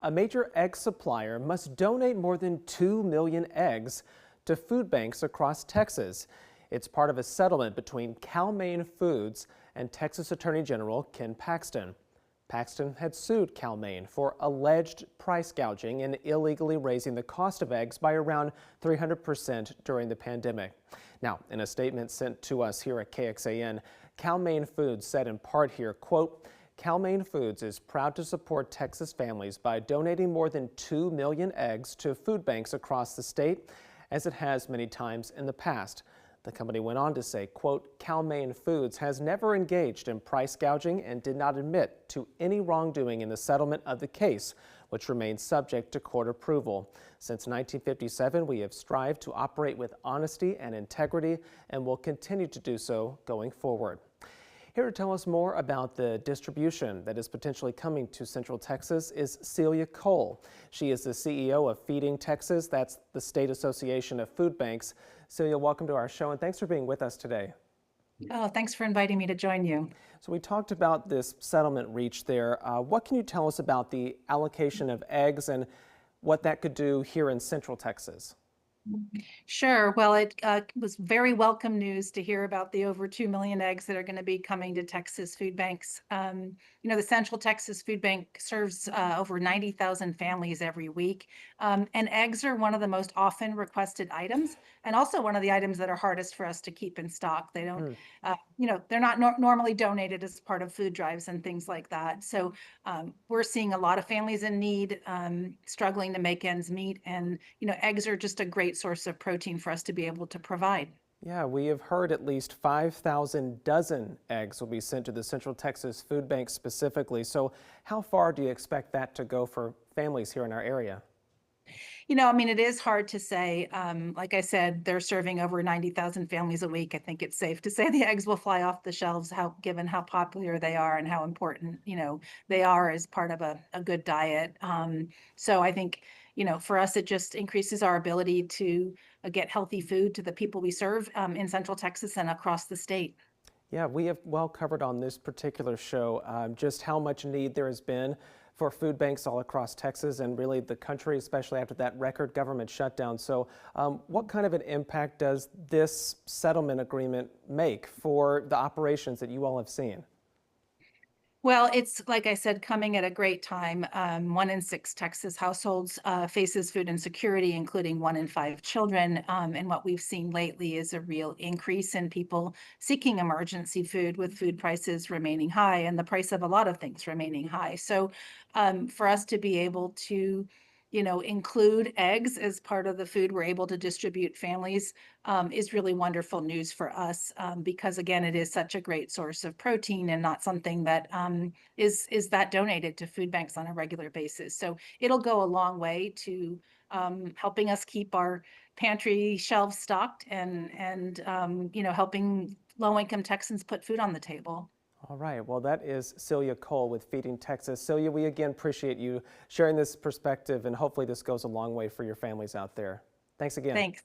A major egg supplier must donate more than 2 million eggs to food banks across Texas. It's part of a settlement between Cal-Maine Foods and Texas Attorney General Ken Paxton. Paxton had sued Cal-Maine for alleged price gouging and illegally raising the cost of eggs by around 300% during the pandemic. Now, in a statement sent to us here at KXAN, Cal-Maine Foods said in part here, quote, Cal-Maine Foods is proud to support Texas families by donating more than 2 million eggs to food banks across the state, as it has many times in the past. The company went on to say, quote, Cal-Maine Foods has never engaged in price gouging and did not admit to any wrongdoing in the settlement of the case, which remains subject to court approval. Since 1957, we have strived to operate with honesty and integrity and will continue to do so going forward. Here to tell us more about the distribution that is potentially coming to Central Texas is Celia Cole. She is the CEO of Feeding Texas. That's the State Association of Food Banks. Celia, welcome to our show, and thanks for being with us today. Oh, thanks for inviting me to join you. So we talked about this settlement reached there. What can you tell us about the allocation of eggs and what that could do here in Central Texas? Sure. Well, it was very welcome news to hear about the over 2 million eggs that are going to be coming to Texas food banks. The Central Texas Food Bank serves over 90,000 families every week. And eggs are one of the most often requested items, and also one of the items that are hardest for us to keep in stock. They don't, they're not normally donated as part of food drives and things like that. So we're seeing a lot of families in need, struggling to make ends meet. And, eggs are just a great source of protein for us to be able to provide. Yeah, we have heard at least 5,000 dozen eggs will be sent to the Central Texas Food Bank specifically. So how far do you expect that to go for families here in our area? It is hard to say. Like I said, they're serving over 90,000 families a week. I think it's safe to say the eggs will fly off the shelves, given how popular they are and how important, they are as part of a good diet. So I think, for us, it just increases our ability to get healthy food to the people we serve in Central Texas and across the state. Yeah, we have well covered on this particular show just how much need there has been for food banks all across Texas and really the country, especially after that record government shutdown. So what kind of an impact does this settlement agreement make for the operations that you all have seen? Well, it's, like I said, coming at a great time. 1 in 6 Texas households faces food insecurity, including 1 in 5 children. And what we've seen lately is a real increase in people seeking emergency food, with food prices remaining high and the price of a lot of things remaining high. So for us to be able to include eggs as part of the food we're able to distribute families is really wonderful news for us, because again, it is such a great source of protein and not something that is that donated to food banks on a regular basis. So it'll go a long way to helping us keep our pantry shelves stocked and helping low-income Texans put food on the table. All right, well, that is Celia Cole with Feeding Texas. Celia, we again appreciate you sharing this perspective, and hopefully this goes a long way for your families out there. Thanks again. Thanks.